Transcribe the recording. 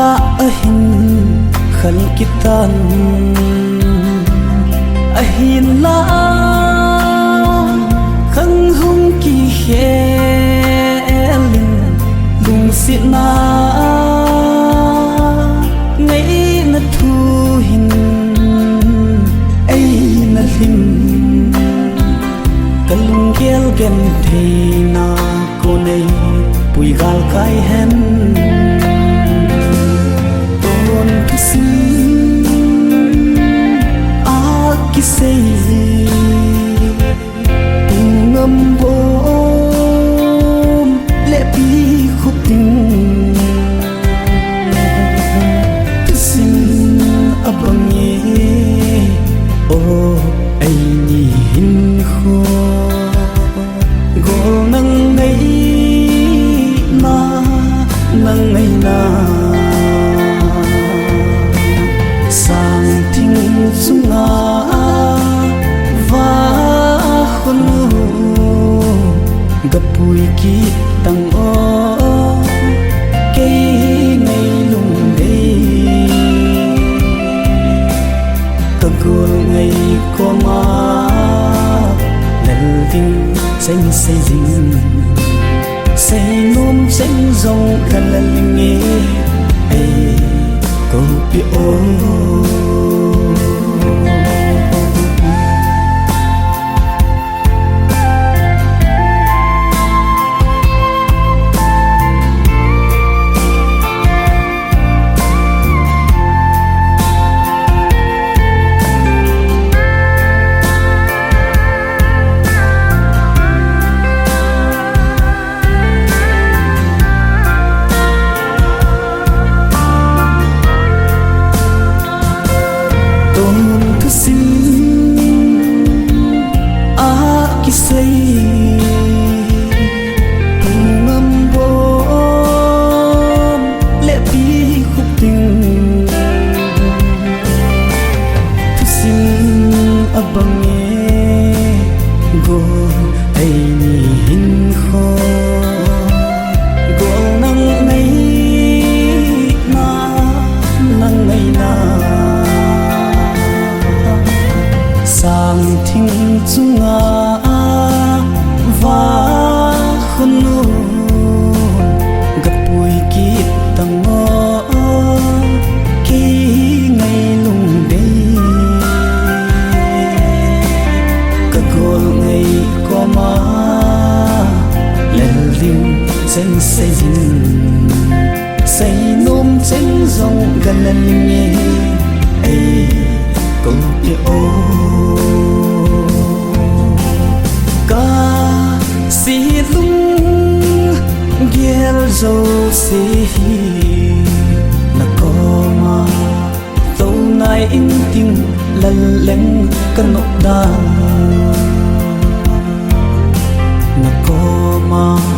la ahin khal kitan ahin la khang hung ki helin lung sit na ngay na thu hin ai na lim kalung gel gen the na ko nei pui gal kai hen ton kisim a kisei ngâm bom lệ bi khúc tình kisim abang ye o ai ni hin kho gol nang ngay na nang ngay na sang thinh sunga va khonu gapui ki tang o ke ngay lung dei ka gol ngay ko ma lal ding xanh say ding say nôm xanh rong gần là linh nghe ai câu bi ô xanh say dinh say nôm xanh rong gần là linh nghe ai câu bi ô ca si lung gel zo si na ko ma tâu nai in ting lần leng kan nok da na ko ma